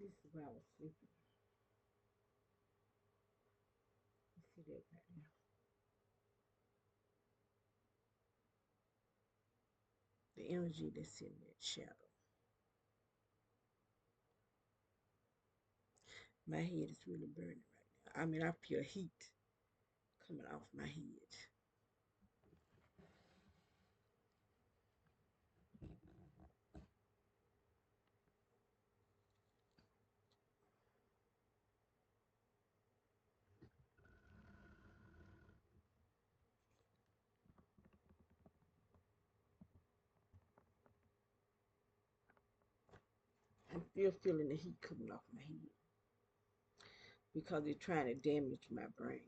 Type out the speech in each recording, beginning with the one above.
This is why I was sleeping. You see that right there? The energy that's in that shadow. My head is really burning right now. I mean, I feel heat coming off my head. I'm still feeling the heat coming off my head because they're trying to damage my brain.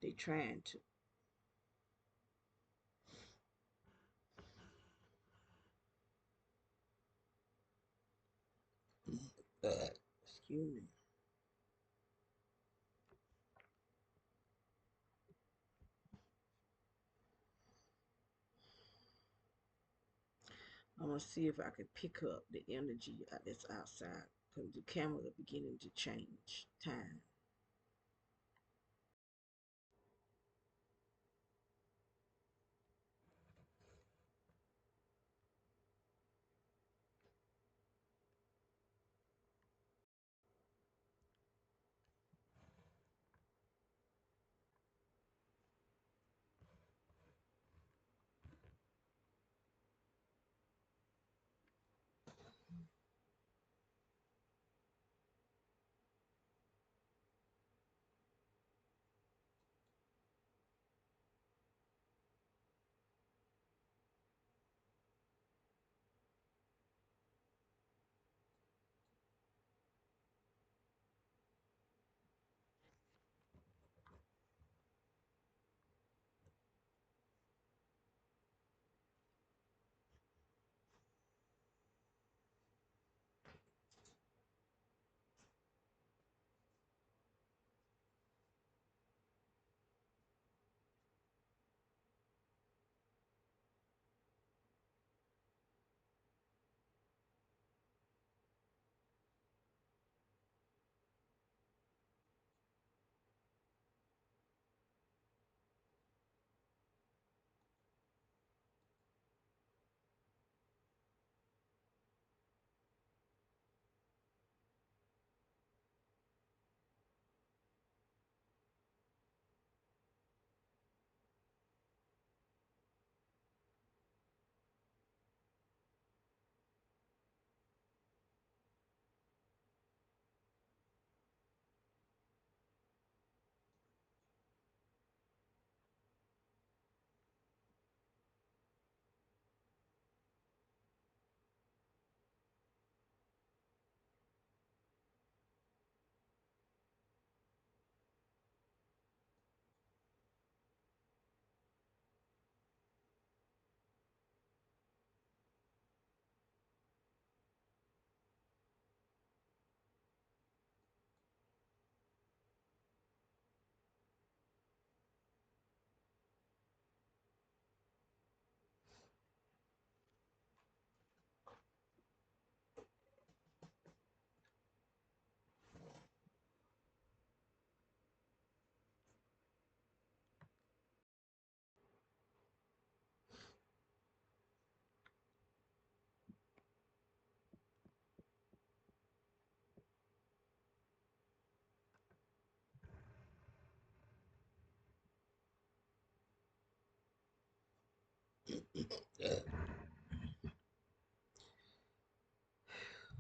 They're trying to. Excuse me. I'm gonna see if I can pick up the energy that's outside because the cameras are beginning to change time.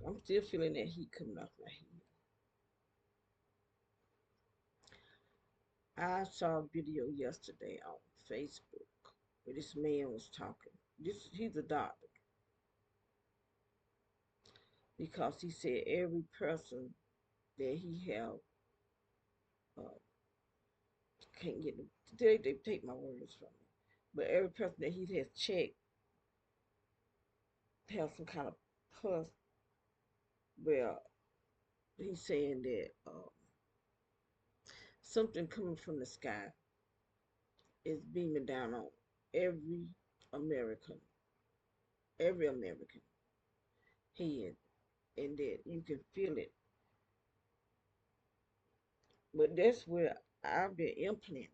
I'm still feeling that heat coming off my head. I saw a video yesterday on Facebook where this man was talking. He's a doctor because he said every person that he have uh, can't get they take my words from me, but every person that he has checked has some kind of pus. Well, he's saying that something coming from the sky is beaming down on every American, every American. head, and that you can feel it. But that's where I've been implanted.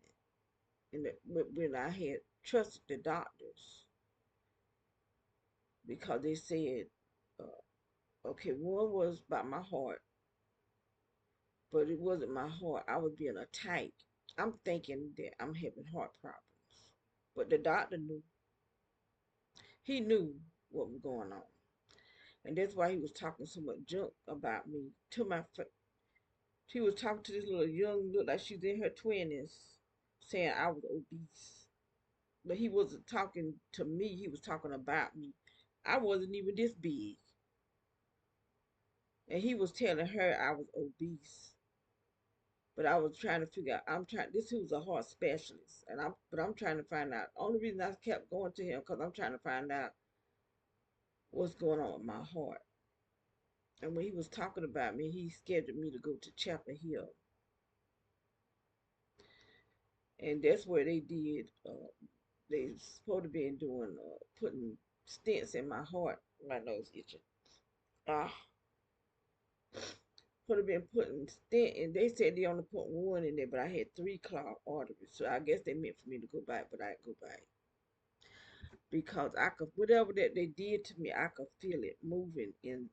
And when I had trusted the doctors, because they said, okay, one was about my heart, but it wasn't my heart. I was being attacked. I'm thinking that I'm having heart problems, but the doctor knew. He knew what was going on, and that's why he was talking so much junk about me to my. He was talking to this little young, look like she's in her twenties, saying I was obese. But he wasn't talking to me. He was talking about me. I wasn't even this big, and he was telling her I was obese. But I was trying to figure out. I'm trying. This who's a heart specialist, and I'm trying to find out. Only reason I kept going to him because I'm trying to find out what's going on with my heart. And when he was talking about me, he scheduled me to go to Chapel Hill, and that's where they did. They supposed to be doing putting stents in my heart. My nose itching. Ah, could have been putting stent, and they said they only put one in there, but I had three clogged arteries, so I guess they meant for me to go back, but I didn't go back because I could whatever that they did to me, I could feel it moving and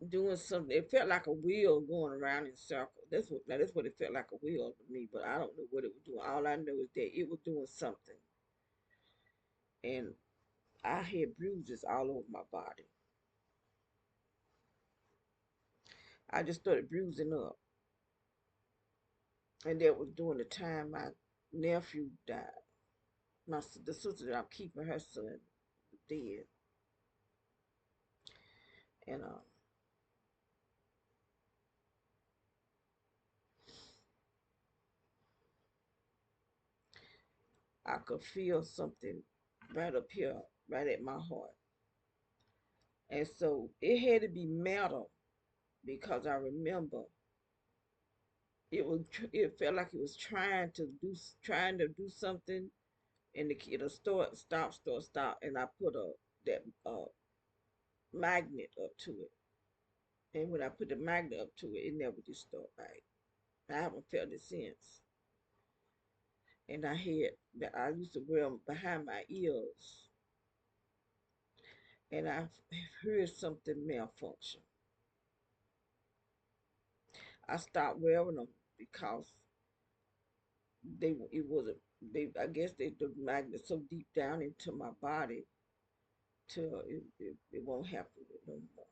doing something. It felt like a wheel going around in circles. That's what it felt like, a wheel to me, but I don't know what it was doing. All I know is that it was doing something, and I had bruises all over my body. I just started bruising up, and that was during the time my nephew died. The sister that I'm keeping, her son dead, and I could feel something right up here, right at my heart, and so it had to be metal because I remember it felt like it was trying to do something, and it'll start, and I put that magnet up to it, and when I put the magnet up to it, it never did start right. I haven't felt it since. And I used to wear them behind my ears, and I heard something malfunction. I stopped wearing them because they it wasn't they I guess the magnet so deep down into my body till it won't happen no more.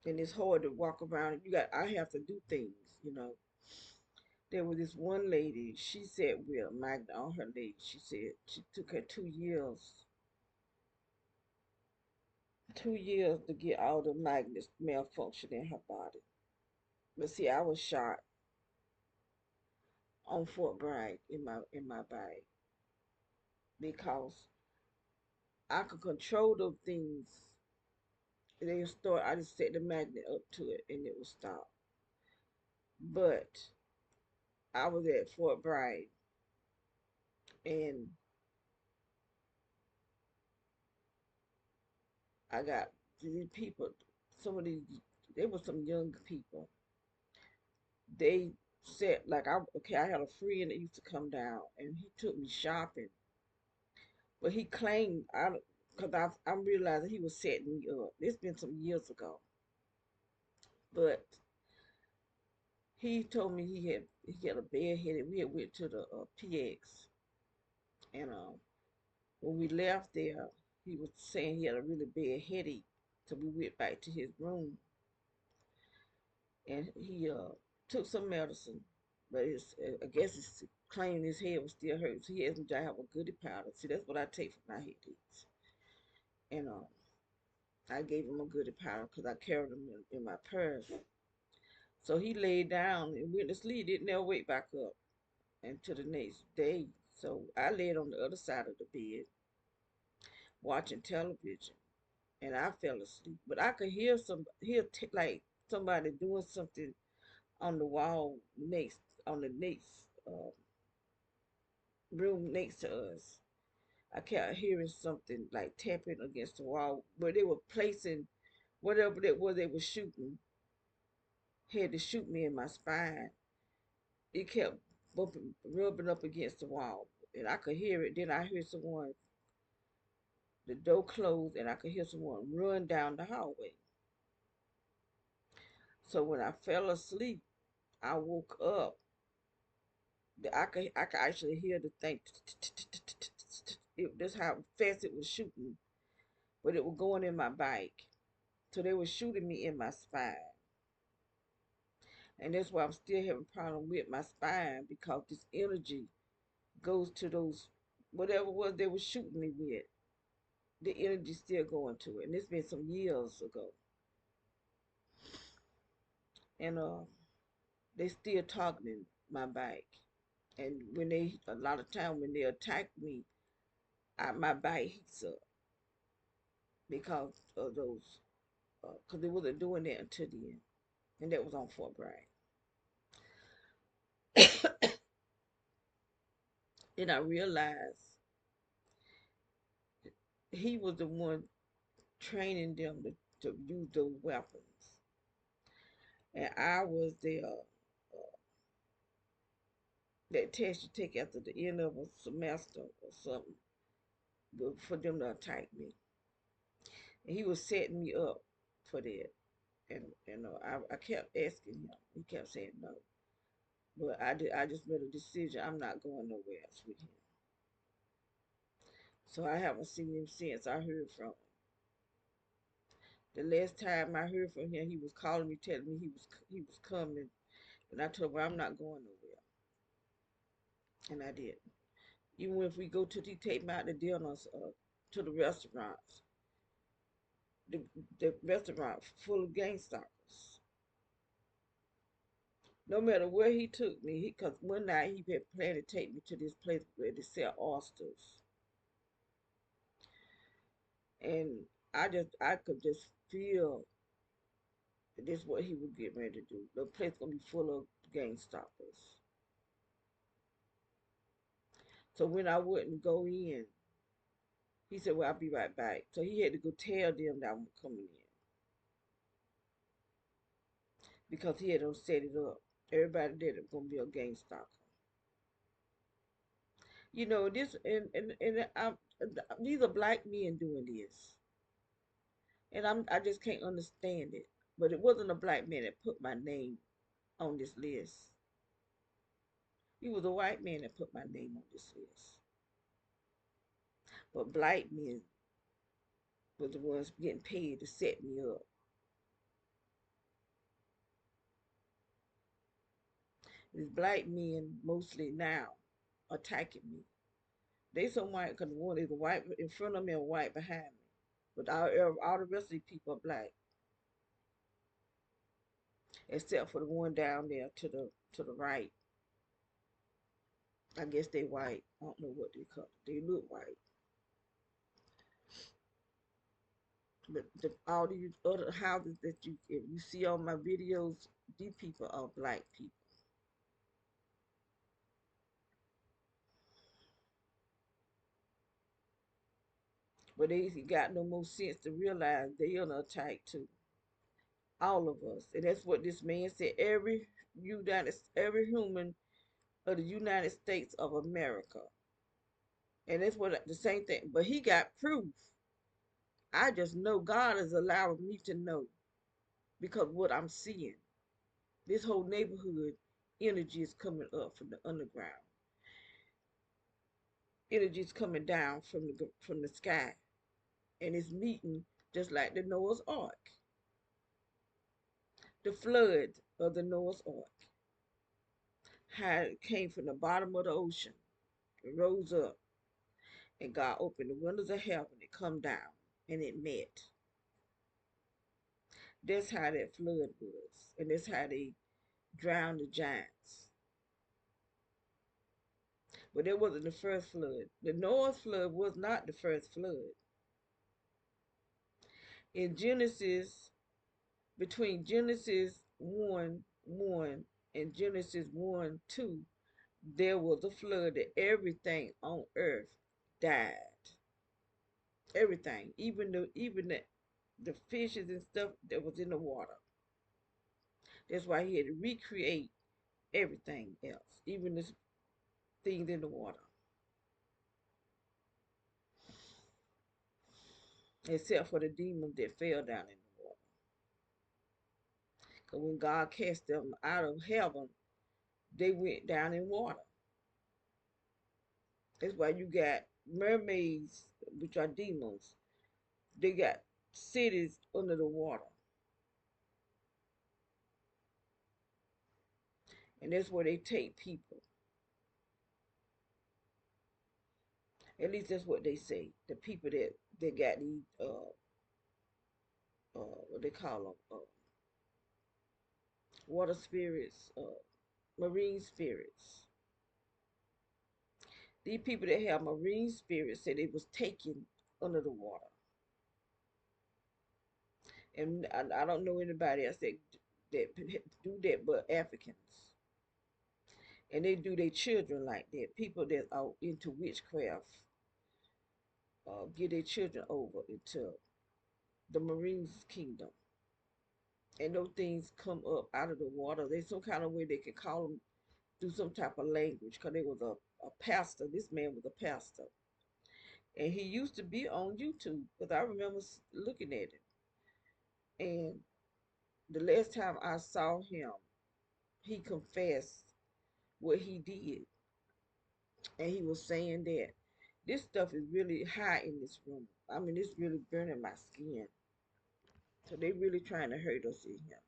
And it's hard to walk around. I have to do things. There was this one lady, she said with a magnet on her leg. She said she took her 2 years to get all the magnets malfunction in her body. But see, I was shot on Fort Bragg in my body because I could control those things. They start. I just set the magnet up to it and it would stop. But I was at Fort Bragg, and I got these people. Some of these, they were some young people. They said like I had a friend that used to come down and he took me shopping, but he claimed because I'm realizing he was setting me up. It's been some years ago, but he told me he had a bad headache. We had went to the PX, and when we left there, he was saying he had a really bad headache. So we went back to his room, and he took some medicine, but I guess it's claiming his head was still hurting. So he asked me to have a goody powder. See, that's what I take for my headaches, and I gave him a goody powder because I carried them in my purse. So he laid down and went to sleep. Didn't never wake back up until the next day. So I laid on the other side of the bed watching television, and I fell asleep. But I could like somebody doing something on the wall on the next room next to us. I kept hearing something like tapping against the wall where they were placing whatever that was they were shooting, had to shoot me in my spine. It kept bumping, rubbing up against the wall, and I could hear it. Then I heard someone, the door closed, and I could hear someone run down the hallway. So when I fell asleep, I woke up. I could actually hear the thing. That's how fast it was shooting, but it was going in my bike. So they were shooting me in my spine, and that's why I'm still having a problem with my spine because this energy goes to those whatever it was they were shooting me with. The energy still going to it, and it's been some years ago, and they still targeting my bike. And when they a lot of time when they attack me, my bike heats up because of those because they wasn't doing that until the end, and that was on Fort Bragg. And I realized he was the one training them to use those weapons, and I was the that test you take after the end of a semester or something for them to attack me. And he was setting me up for that. And I kept asking him. He kept saying no. But I just made a decision. I'm not going nowhere else with him. So I haven't seen him since I heard from him. The last time I heard from him, he was calling me, telling me he was coming, and I told him I'm not going nowhere, and I did. Even if we go to the take me out to dinners, to the restaurants, the the restaurant full of gang stalkers. No matter where he took me, because one night he had planned to take me to this place where they sell oysters, and I could just feel that this is what he was getting ready to do. The place gonna be full of gang stalkers. So when I wouldn't go in, he said, "Well, I'll be right back." So he had to go tell them that I'm coming in because he had to set it up. Everybody there was gonna be a gang stalker. This and these are black men doing this, and I just can't understand it. But it wasn't a black man that put my name on this list. He was a white man that put my name on this list. But black men was the ones getting paid to set me up. These black men mostly now attacking me. They so white because one is white in front of me and white behind me. But all the rest of the people are black, except for the one down there to the right. I guess they white. I don't know what they call it. They look white. But all these other houses that if you see on my videos, these people are black people. But they got no more sense to realize they under attack too. All of us. And that's what this man said. Every human of the United States of America. And that's what the same thing. But he got proof. I just know God is allowing me to know because what I'm seeing. This whole neighborhood energy is coming up from the underground. Energy is coming down from the sky, and it's meeting just like the Noah's Ark, the flood of the Noah's Ark. How it came from the bottom of the ocean, it rose up, and God opened the windows of heaven. It come down, and it met. That's how that flood was, and that's how they drowned the giants. But it wasn't the first flood. The Noah's flood was not the first flood. In Genesis, between Genesis 1:1 and Genesis 1:2, there was a flood that everything on earth died. everything, even the fishes and stuff that was in the water. That's why he had to recreate everything else, even the things in the water, except for the demons that fell down in the water. Because when God cast them out of heaven, they went down in water. That's why you got mermaids, which are demons. They got cities under the water, and that's where they take people. At least that's what they say. The people that got these what they call them, water spirits, marine spirits. These people that have marine spirits said it was taken under the water, and I don't know anybody else that do that but Africans, and they do their children like that. People that are into witchcraft get their children over into the Marines kingdom, and those things come up out of the water. There's some kind of way they can call them through some type of language, because there was a pastor. This man was a pastor, and he used to be on YouTube, because I remember looking at it. And the last time I saw him, he confessed what he did, and he was saying that this stuff is really high in this room. I mean, it's really burning my skin. So they really trying to hurt us in here.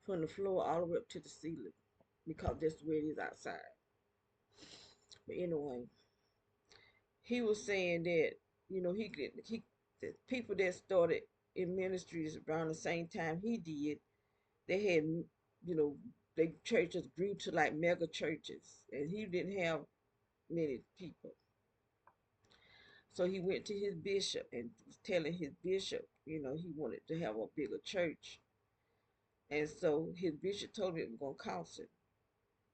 From the floor all the way up to the ceiling, because that's where it is outside. But anyway, he was saying that he the people that started in ministries around the same time he did, they had you know they churches grew to like mega churches, and he didn't have many people. So he went to his bishop and was telling his bishop, he wanted to have a bigger church. And so his bishop told him it was going to cost him.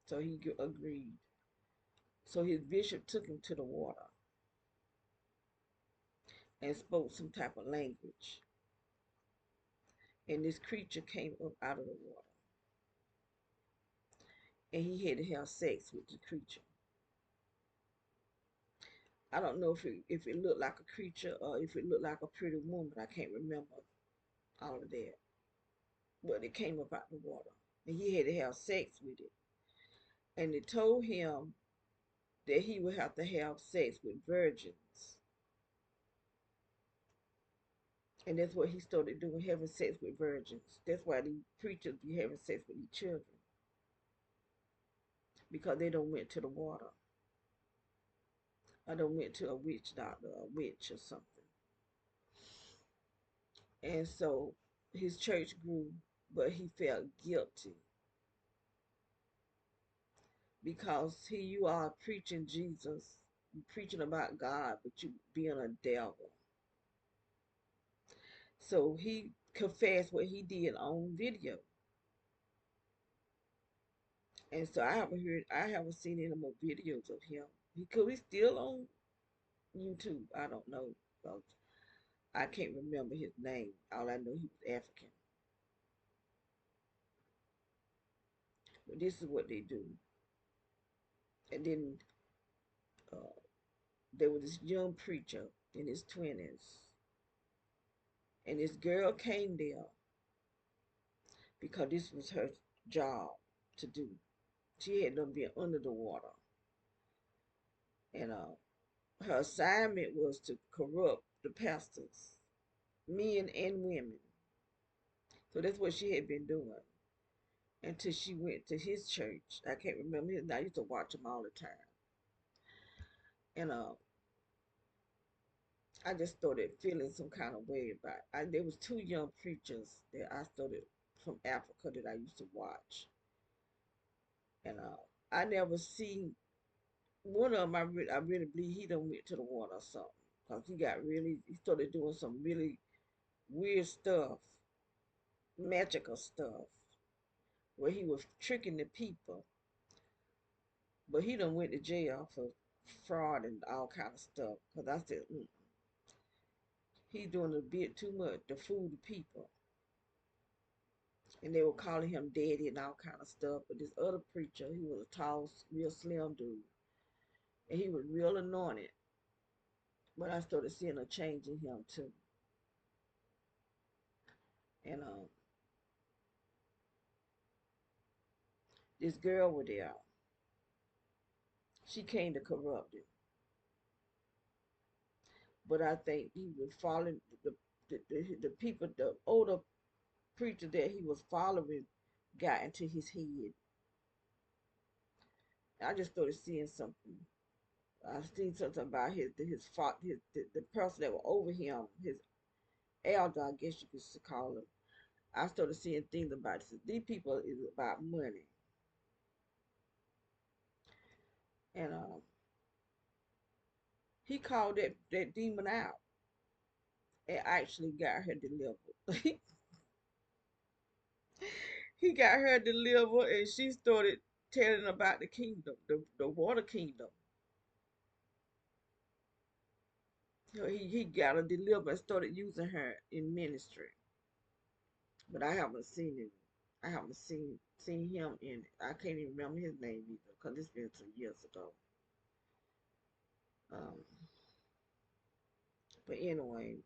So he agreed. So his bishop took him to the water and spoke some type of language. And this creature came up out of the water. And he had to have sex with the creature. I don't know if it looked like a creature or if it looked like a pretty woman. I can't remember all of that. But it came up out the water. And he had to have sex with it. And they told him that he would have to have sex with virgins. And that's what he started doing, having sex with virgins. That's why the preachers be having sex with these children, because they don't went to the water. I don't went to a witch doctor, a witch or something. And so his church grew, but he felt guilty, because here you are preaching Jesus, preaching about God, but you being a devil. So he confessed what he did on video. And so I haven't seen any more videos of him. He could be still on YouTube. I don't know. I can't remember his name. All I know, he was African. But this is what they do. And then uh, there was this young preacher in his 20s. And this girl came there because this was her job to do. She had them been under the water. And her assignment was to corrupt the pastors, men and women. So that's what she had been doing until she went to his church. I can't remember his name. I used to watch him all the time. And I just started feeling some kind of way about it. There was two young preachers that I started from Africa that I used to watch. And I never seen one of them. I really believe he done went to the water or something. Because he started doing some really weird stuff. magical stuff where he was tricking the people, but he done went to jail for fraud and all kind of stuff. Cause I said he's doing a bit too much to fool the people, and they were calling him daddy and all kind of stuff. But this other preacher, he was a tall, real slim dude, and he was real anointed. But I started seeing a change in him too. And this girl was there. She came to corrupt it, but I think he was following the people, the older preacher that he was following, got into his head. I just started seeing something. I seen something about the person that was over him, his elder, I guess you could call him. I started seeing things about this. These people is about money, and he called that demon out and actually got her delivered. He got her delivered, and she started telling about the kingdom, the water kingdom. So he got her delivered and started using her in ministry. But I haven't seen him. I haven't seen him in it. I can't even remember his name either because it's been some years ago. Um, but anyway,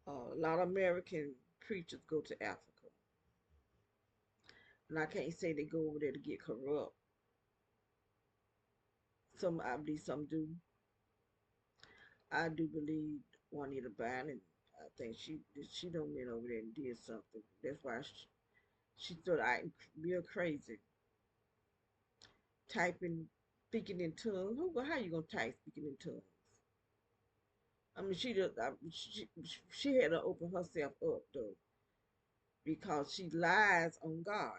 a lot of American preachers go to Africa, and I can't say they go over there to get corrupt. Some I believe some do. I do believe Juanita Bynum. I think she done went over there and did something. That's why she started acting real crazy, typing, speaking in tongues. How you gonna type speaking in tongues? I mean, she had to open herself up though because she lies on God.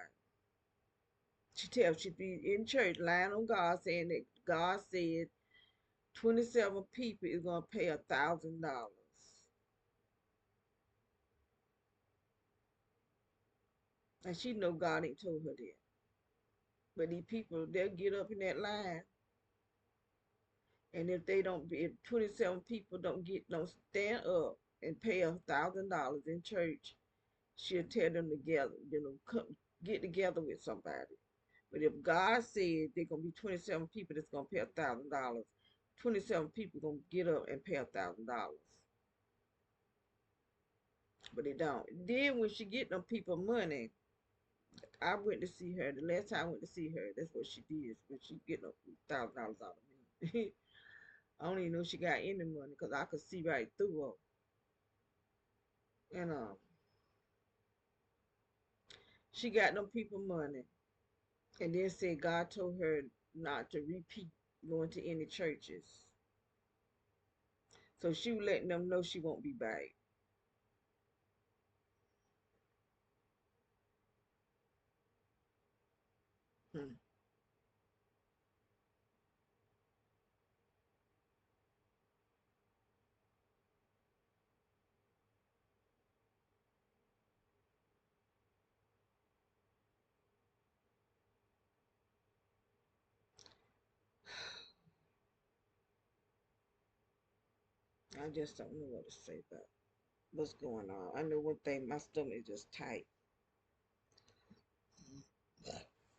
She be in church lying on God, saying that God said 27 people is gonna pay $1,000, and she know God ain't told her that. But these people, they'll get up in that line, and if 27 people don't stand up and pay $1,000 in church, she'll tell them together, come get together with somebody. But if God said there's gonna be 27 people that's gonna pay $1,000, 27 people gonna get up and pay $1,000. But they don't. Then when she get them people money, I went to see her. The last time I went to see her, that's what she did. When she get them $1,000 out of me. I don't even know she got any money because I could see right through her. And she got them people money, and then said God told her not to repeat going to any churches. So she was letting them know she won't be back. Hmm. I just don't know what to say about what's going on. I know one thing, my stomach is just tight.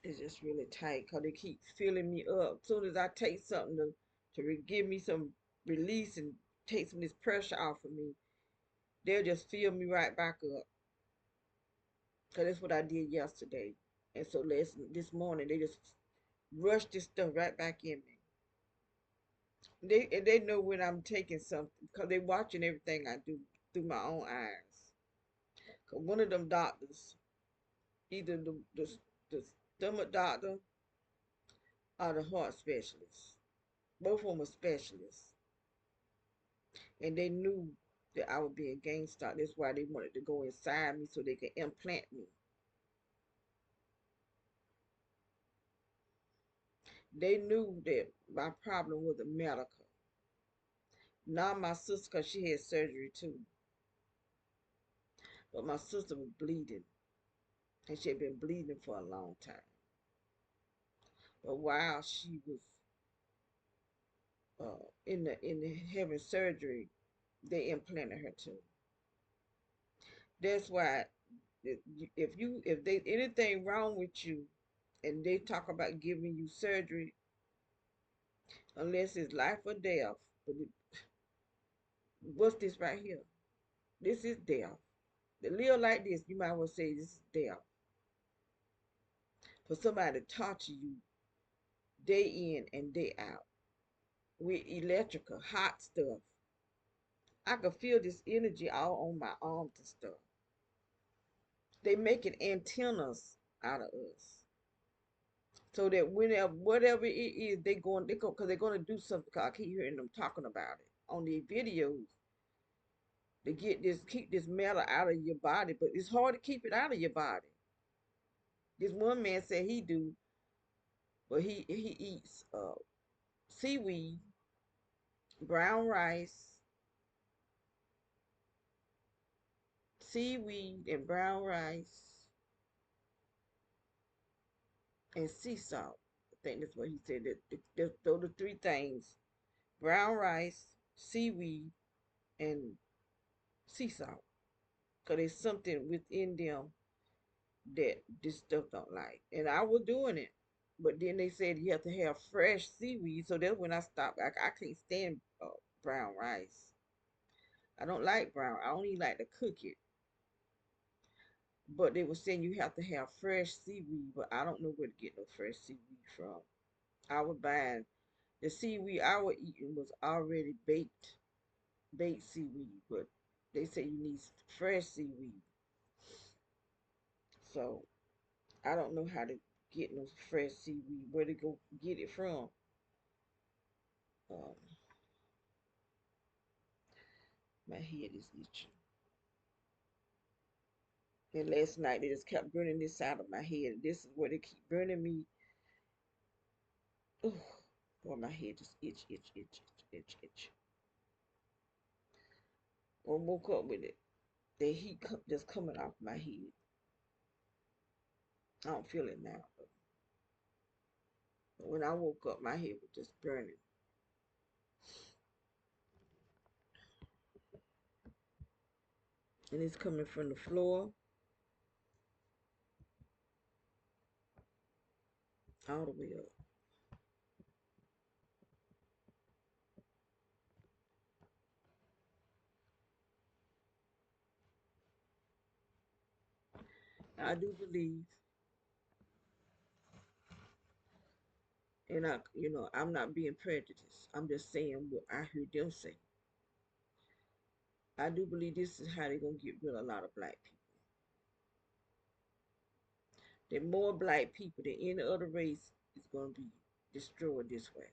It's just really tight because they keep filling me up. As soon as I take something to give me some release and take some of this pressure off of me, they'll just fill me right back up. Because that's what I did yesterday. And so this morning, they just rushed this stuff right back in me. They know when I'm taking something because they watching everything I do through my own eyes. Because one of them doctors, either the stomach doctor or the heart specialist, both of them were specialists. And they knew that I would be a gangster. That's why they wanted to go inside me so they could implant me. They knew that my problem was a medical. Not my sister, because she had surgery too. But my sister was bleeding. and she had been bleeding for a long time. But while she was in the having surgery, they implanted her too. That's why if they anything wrong with you, and they talk about giving you surgery, unless it's life or death. But what's this right here? This is death. To live like this, you might as well say this is death. For somebody to torture you day in and day out with electrical, hot stuff. I could feel this energy all on my arms and stuff. They making antennas out of us. So that whenever whatever it is, they go because they're gonna do something. 'Cause I keep hearing them talking about it on the videos. To keep this metal out of your body, but it's hard to keep it out of your body. This one man said he do, but he eats seaweed, brown rice, seaweed and brown rice, and sea salt. I think that's what he said. Those are three things: brown rice, seaweed, and sea salt. Cause there's something within them that this stuff don't like. And I was doing it. But then they said you have to have fresh seaweed. So that's when I stopped. I can't stand brown rice. I don't like brown. I only like to cook it. But they were saying you have to have fresh seaweed. But I don't know where to get no fresh seaweed from. I was buying the seaweed I was eating was already baked seaweed. But they say you need fresh seaweed. So I don't know how to get no fresh seaweed. Where to go get it from? Um, my head is itching. And last night they just kept burning this side of my head. This is where they keep burning me. Oh, boy, my head just itch. I woke up with it. The heat just coming off my head. I don't feel it now. But when I woke up, my head was just burning. And it's coming from the floor all the way up. I do believe, and I'm not being prejudiced. I'm just saying what I heard them say. I do believe this is how they're gonna get rid of a lot of black people. That more black people than any other race is gonna be destroyed this way.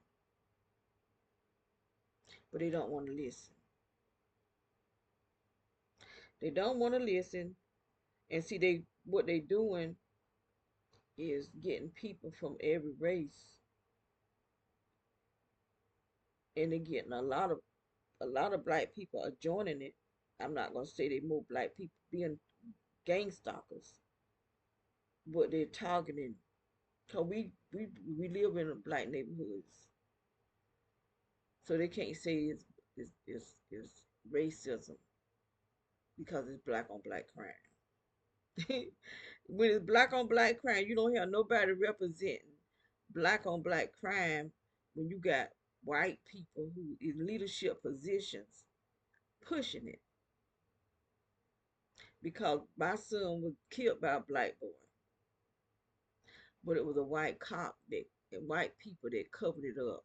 But they don't want to listen. They don't want to listen. And see, they what they doing is getting people from every race, and they're getting a lot of black people are joining it. I'm not gonna say they more black people being gang stalkers, but they're targeting. Cause we live in black neighborhoods, so they can't say it's racism because it's black on black crime. When it's black on black crime, you don't have nobody representing black on black crime when you got white people who in leadership positions pushing it. Because my son was killed by a black boy, but it was a white cop that and white people that covered it up.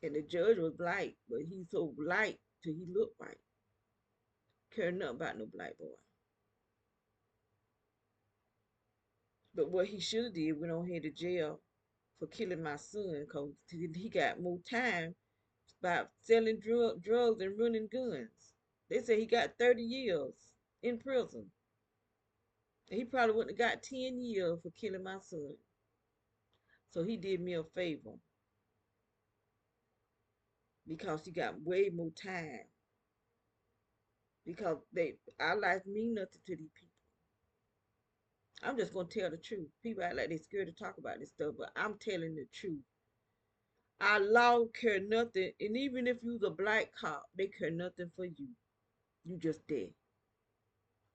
And the judge was black, but he's so light till he looked white. Cared nothing about no black boy. But what he should have did went on here to jail for killing my son because he got more time by selling drugs and running guns. They say he got 30 years in prison. And he probably wouldn't have got 10 years for killing my son. So he did me a favor because he got way more time. Because our life mean nothing to these people. I'm just gonna tell the truth. People act like they're scared to talk about this stuff, but I'm telling the truth. Our law care nothing, and even if you're the black cop, they care nothing for you. You just there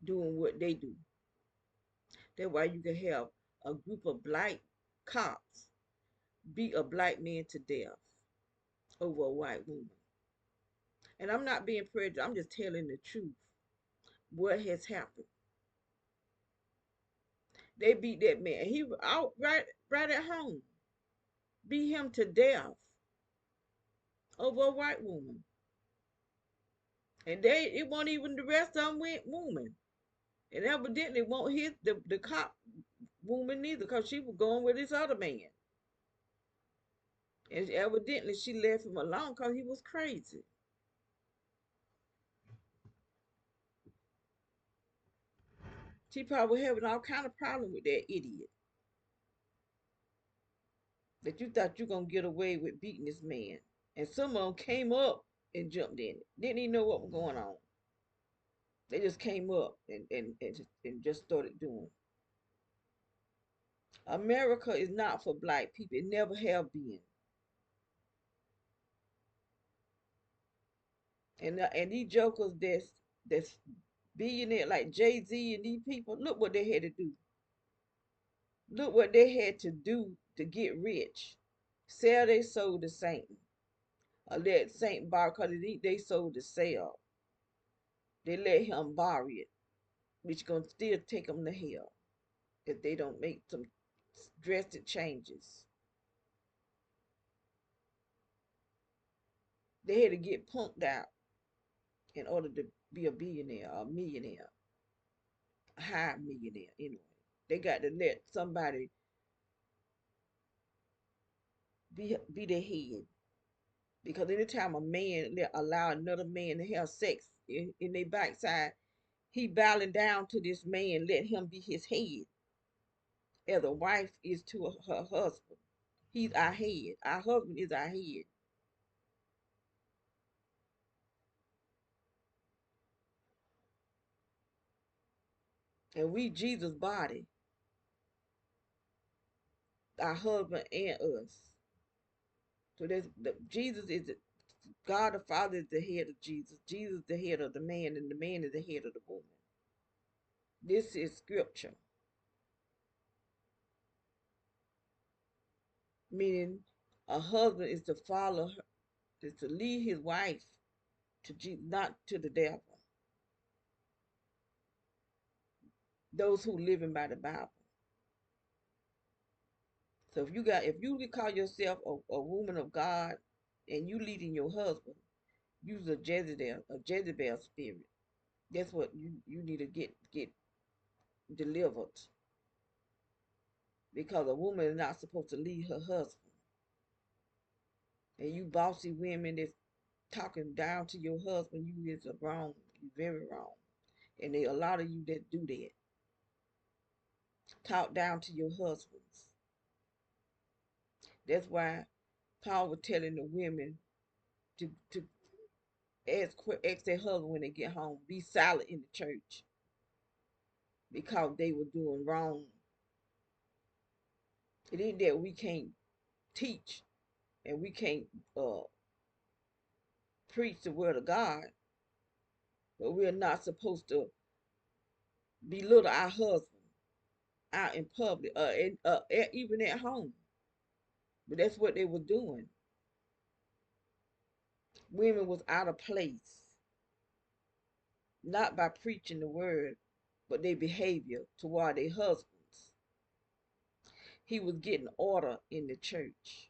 doing what they do. That's why you can have a group of black cops beat a black man to death over a white woman. And I'm not being prejudiced. I'm just telling the truth. What has happened? They beat that man. He was out right at home. Beat him to death over a white woman. And it wasn't even the rest of them went woman. And evidently won't hit the cop woman neither, because she was going with this other man. And evidently she left him alone because he was crazy. She probably having all kind of problem with that idiot. That you thought you gonna get away with beating this man. And some of them came up and jumped in it. Didn't even know what was going on. They just came up and just started doing. America is not for black people. It never have been. And these jokers that's billionaire like Jay-Z and these people, look what they had to do. Look what they had to do to get rich. Sell their soul to Satan. Or let Saint borrow, because they sold to sell. They let him borrow it, which gonna still take them to hell if they don't make some drastic changes. They had to get punked out in order to be a billionaire or a millionaire, a high millionaire anyway. They got to let somebody be the head. Because anytime a man allow another man to have sex in their backside, he bowing down to this man, let him be his head, as a wife is to her husband. He's our head. Our husband is our head. And we Jesus' body, our husband and us. So Jesus is God the Father is the head of Jesus. Jesus is the head of the man, and the man is the head of the woman. This is scripture, meaning a husband is to follow her, is to lead his wife to Jesus, not to the devil. Those who living by the Bible. So if you call yourself a woman of God and you leading your husband, use a Jezebel spirit. That's what you need to get delivered. Because a woman is not supposed to lead her husband. And you bossy women that's talking down to your husband, you is wrong. You very wrong. And there are a lot of you that do that. Talk down to your husbands. That's why Paul was telling the women to ask their husband when they get home, be silent in the church, because they were doing wrong. It ain't that we can't teach and we can't uh, preach the word of God, but we're not supposed to belittle our husband out in public, even at home. But that's what they were doing. Women was out of place, not by preaching the word, but their behavior toward their husbands. He was getting order in the church.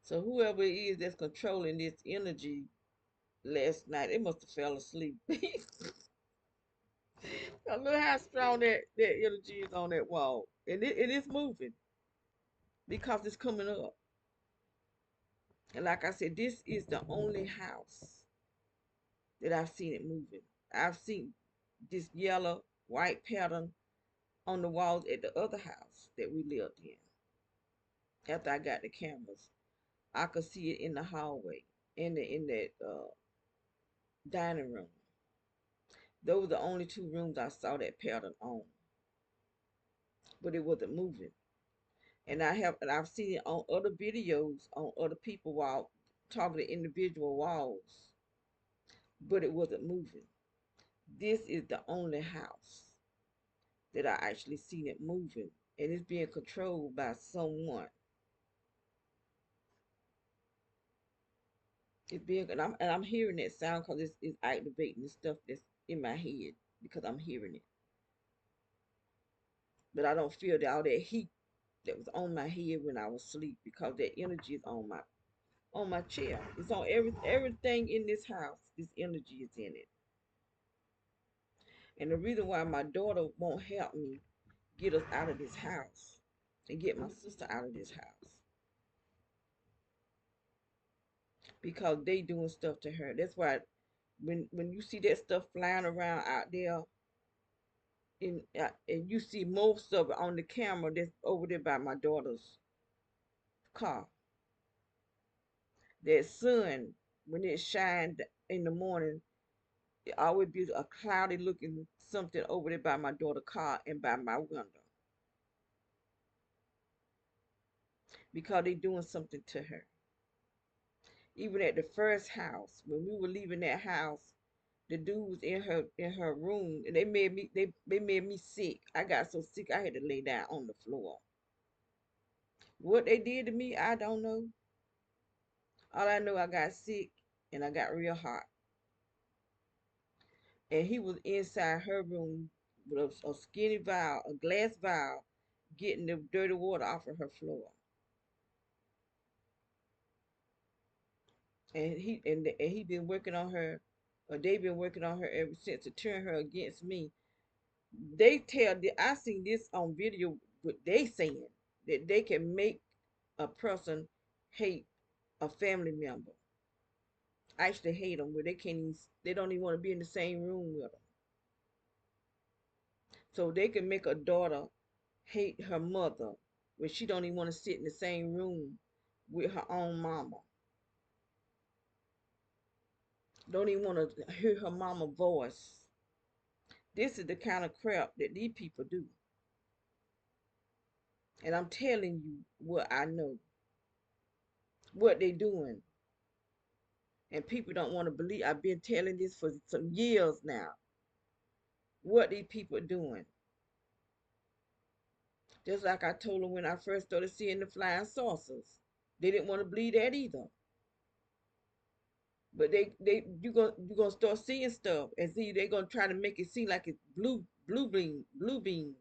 So whoever it is that's controlling this energy last night, it must have fell asleep. I look how strong that energy is on that wall. And it is moving because it's coming up. And like I said, this is the only house that I've seen it moving. I've seen this yellow, white pattern on the walls at the other house that we lived in. After I got the cameras, I could see it in the hallway, in that dining room. Those were the only two rooms I saw that pattern on, but it wasn't moving. And I've seen it on other videos on other people while talking to individual walls, but it wasn't moving. This is the only house that I actually seen it moving, and it's being controlled by someone. It's being, and I'm hearing that sound because it's activating the stuff that's in my head because I'm hearing it, but I don't feel all that heat that was on my head when I was asleep because that energy is on my chair. It's on everything in this house. This energy is in it, and the reason why my daughter won't help me get us out of this house and get my sister out of this house because they doing stuff to her. That's why when you see that stuff flying around out there, and you see most of it on the camera that's over there by my daughter's car. That sun, when it shined in the morning, it always be a cloudy looking something over there by my daughter's car and by my window because they doing something to her. Even at the first house, when we were leaving that house, the dude was in her room and they made me sick. I got so sick I had to lay down on the floor. What they did to me, I don't know. All I know, I got sick and I got real hot. And he was inside her room with a skinny vial, a glass vial, getting the dirty water off of her floor. And he been working on her, or they been working on her ever since to turn her against me. I seen this on video, but they saying that they can make a person hate a family member. Actually hate them where they can't even, they don't even want to be in the same room with them. So they can make a daughter hate her mother where she don't even want to sit in the same room with her own mama. Don't even want to hear her mama voice. This is the kind of crap that these people do. And I'm telling you what I know, what they doing. And people don't want to believe. I've been telling this for some years now. What these people doing. Just like I told them when I first started seeing the flying saucers. They didn't want to believe that either. But you gonna start seeing stuff and see they're gonna try to make it seem like it's blue beam,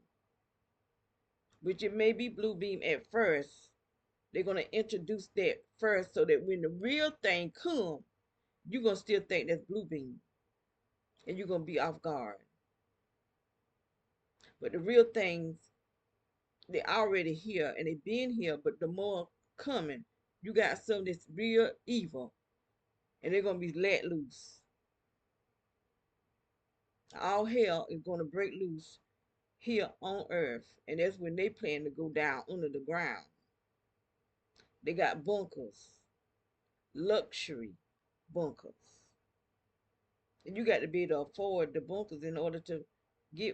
which it may be blue beam at first. They're gonna introduce that first so that when the real thing come, you're gonna still think that's blue beam and you're gonna be off guard. But the real things, they already here and they been here, but the more coming, you got some that's real evil and they're gonna be let loose. All hell is gonna break loose here on earth, and that's when they plan to go down under the ground. They got bunkers, luxury bunkers, and you got to be able to afford the bunkers in order to be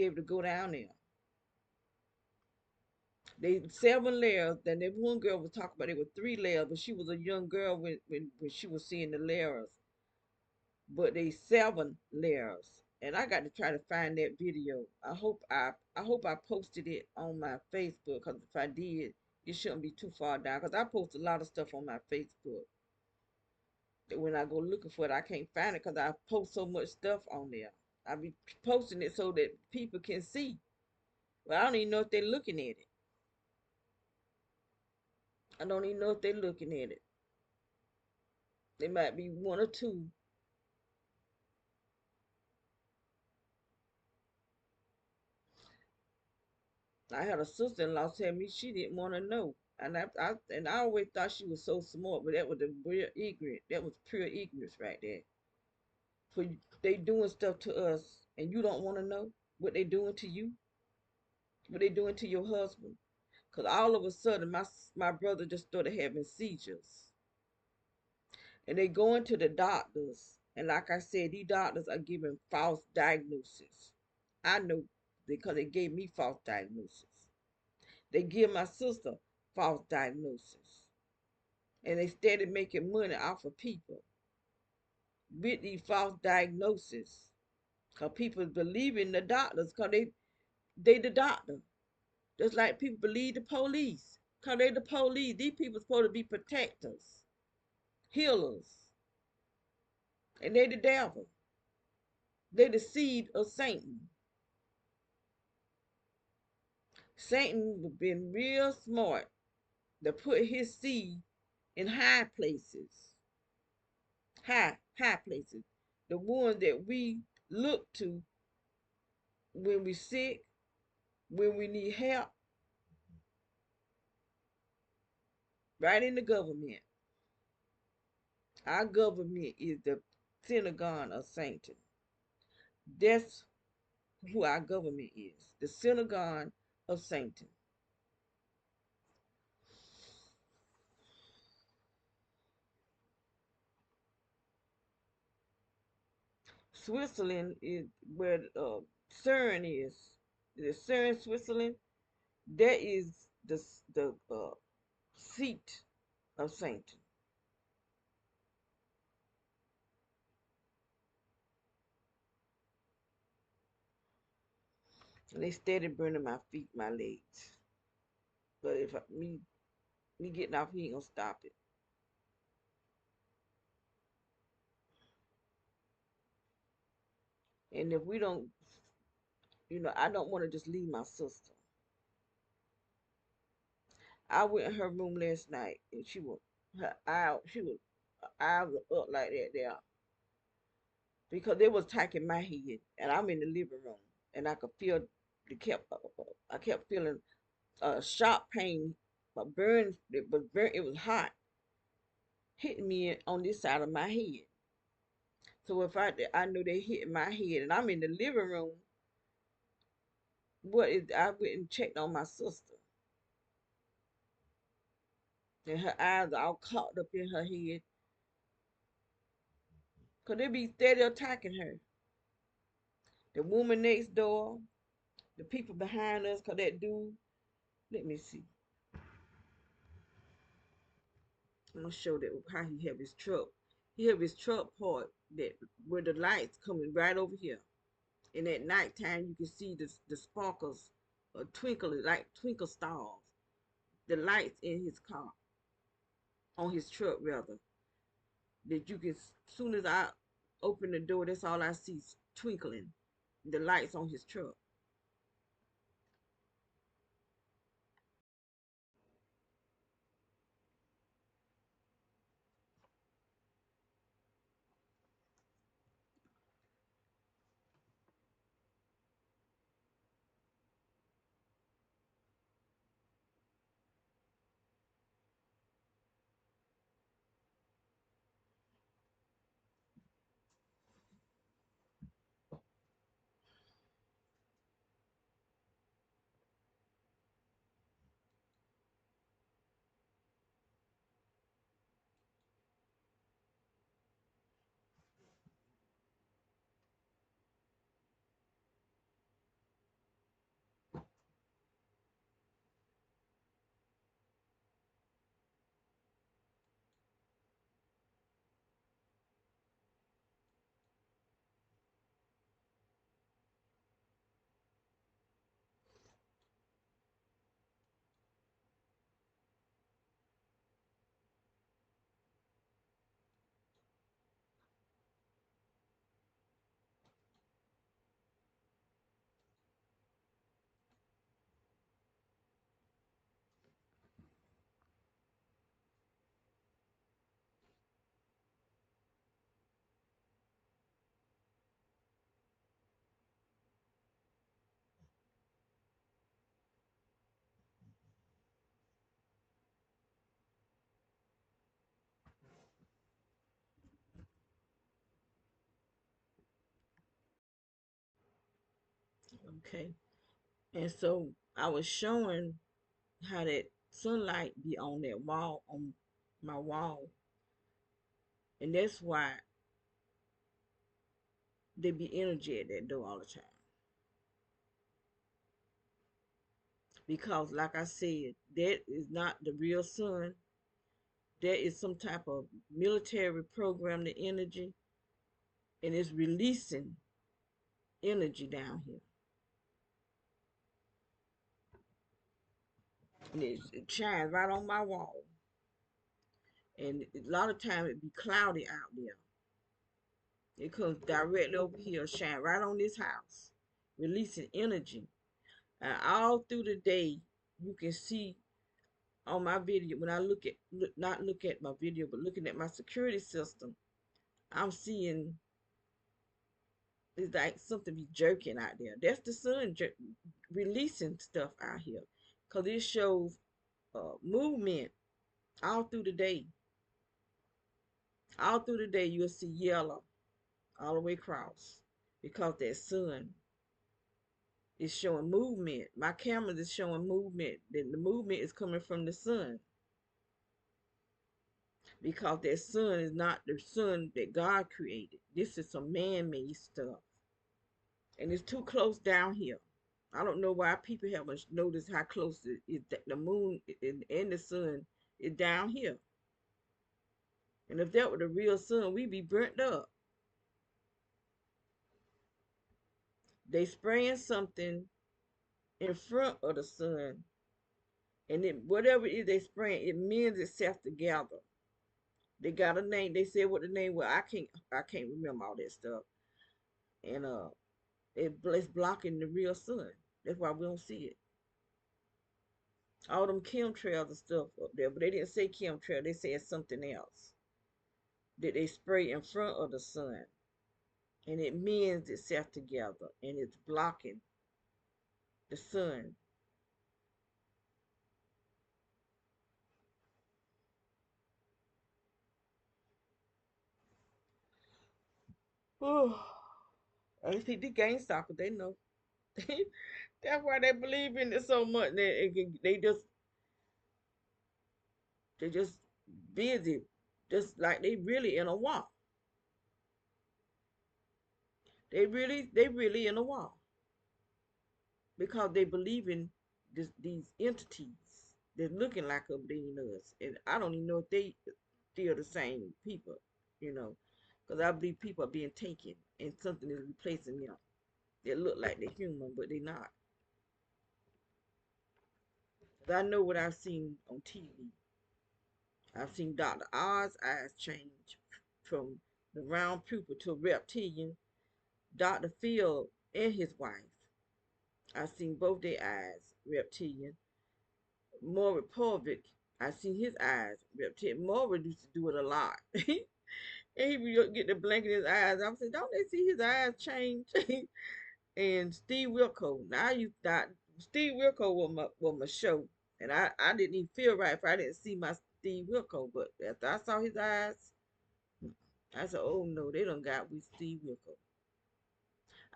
able to go down there. They 7 layers. Then that one girl was talking about it was 3 layers, but she was a young girl when she was seeing the layers. But they 7 layers, and I got to try to find that video. I hope I posted it on my Facebook, because if I did, it shouldn't be too far down, because I post a lot of stuff on my Facebook that when I go looking for it, I can't find it because I post so much stuff on there. I be posting it so that people can see, but I don't even know if they're looking at it. I don't even know if they're looking at it. There might be one or two. I had a sister-in-law tell me she didn't want to know, and I always thought she was so smart, but that was the real ignorant. That was pure ignorance right there. For they doing stuff to us, and you don't want to know what they doing to you. what they doing to your husband. Because all of a sudden, my brother just started having seizures. And they going to the doctors. And like I said, these doctors are giving false diagnosis. I know because they gave me false diagnosis. They give my sister false diagnosis. And they started making money off of people with these false diagnoses. Because people believe in the doctors because they the doctor. Just like people believe the police. Because they the police. These people supposed to be protectors, healers. And they the devil. They the seed of Satan. Satan been real smart to put his seed in high places. High places. The ones that we look to when we sick, when we need help, right in the government. Our government is the synagogue of Satan. That's who our government is. The synagogue of Satan. Switzerland is where CERN is. The CERN, Switzerland. That is the seat of Satan. And they steady burning my feet, my legs. But if me getting off, he ain't gonna stop it. And if we don't, I don't want to just leave my sister. I went in her room last night, and she was eyes were up like that there because they was attacking my head, and I'm in the living room, and I could feel I kept feeling sharp pain, but it was hot hitting me on this side of my head. So if I know they hit my head, and I'm in the living room, I went and checked on my sister, and her eyes are all caught up in her head, cause they be steady attacking her. The woman next door, the people behind us, cause that dude. Let me see. I'm gonna show that how he have his truck. He have his truck part that where the lights coming right over here. And at nighttime you can see the sparkles twinkling like twinkle stars. The lights in his car, on his truck rather. That you can soon as I open the door, that's all I see twinkling. The lights on his truck. Okay. And so I was showing how that sunlight be on that wall, on my wall, and that's why there be energy at that door all the time. Because, like I said, that is not the real sun. That is some type of military program, the energy, and it's releasing energy down here. And it shines right on my wall. And a lot of times it be cloudy out there. It comes directly over here, shine right on this house, releasing energy. And all through the day, you can see on my video, when I not look at my video, but looking at my security system, I'm seeing it's like something be jerking out there. That's the sun releasing stuff out here. Because it shows movement all through the day. All through the day, you'll see yellow all the way across because that sun is showing movement. My camera is showing movement. The movement is coming from the sun because that sun is not the sun that God created. This is some man-made stuff, and it's too close down here. I don't know why people haven't noticed how close the moon and the sun is down here. And if that were the real sun, we'd be burnt up. They spraying something in front of the sun, and it whatever it is they spraying, it mends itself together. They got a name. They said what the name was. I can't remember all that stuff. And it's blocking the real sun. That's why we don't see it. All them chemtrails and stuff up there, but they didn't say chemtrail. They said something else that they spray in front of the sun, and it mends itself together, and it's blocking the sun. Oh, I think the game soccer. They know. That's why they believe in it so much. They just busy, just like they really in a war. They really in a war because they believe in these entities that's looking like them being us, and I don't even know if they still the same people, you know, because I believe people are being taken and something is replacing them. They look like they're human, but they're not. 'Cause I know what I've seen on TV. I've seen Dr. Oz eyes change from the round pupil to a reptilian. Dr. Phil and his wife, I've seen both their eyes reptilian. Maury Povich, I seen his eyes reptilian. Maury used to do it a lot. And he would get the blanket in his eyes. I'm saying, don't they see his eyes change? And Steve Wilco. Now you thought Steve Wilco was my show. And I didn't even feel right if I didn't see my Steve Wilco. But after I saw his eyes, I said, oh no, they done got with Steve Wilco.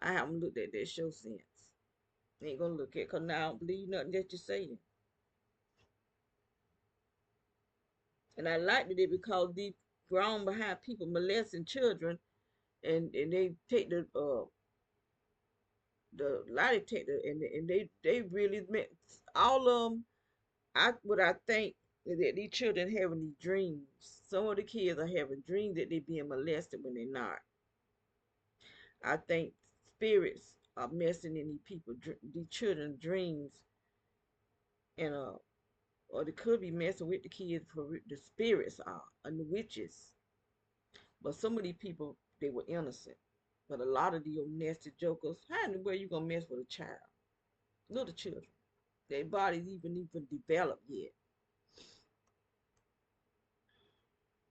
I haven't looked at that show since. Ain't gonna look at it because now I don't believe nothing that you're saying. And I liked it because these grown behind people molesting children, and they take the lie detector, and they really meant all of them. What I think is that these children having these dreams. Some of the kids are having dreams that they're being molested when they're not. I think spirits are messing in these children's dreams, and or they could be messing with the kids for the spirits are and the witches. But some of these people, they were innocent. But a lot of these nasty jokers, how in the world you gonna mess with a child? Little children. Their bodies even developed yet.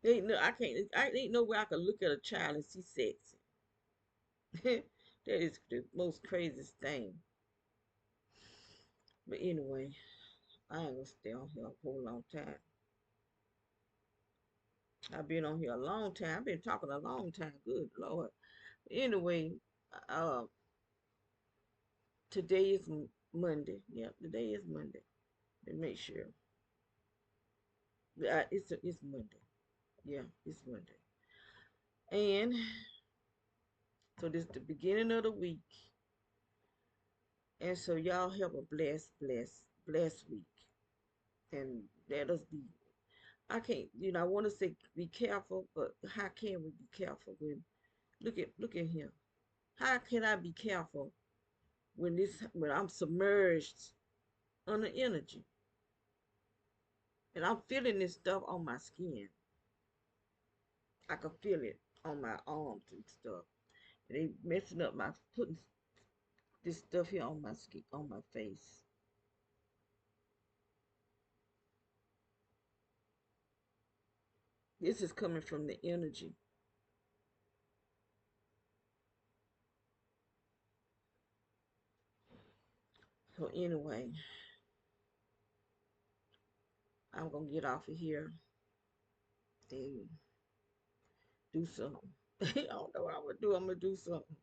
They ain't no, I ain't no way I can look at a child and see sexy. That is the most craziest thing. But anyway, I ain't gonna stay on here a whole long time. I've been on here a long time. I've been talking a long time. Good Lord. Anyway, uh, today is Monday. Yep, today is Monday. To make sure. It's Monday. Yeah, it's Monday. And so this is the beginning of the week. And so y'all have a blessed week. And let us be. I can't, I want to say be careful, but how can we be careful when look at him? How can I be careful when I'm submerged under energy and I'm feeling this stuff on my skin? I can feel it on my arms and stuff. And they messing up my putting this stuff here on my skin, on my face. This is coming from the energy. So anyway, I'm gonna get off of here and do something. I don't know what I'm gonna do. I'm gonna do something.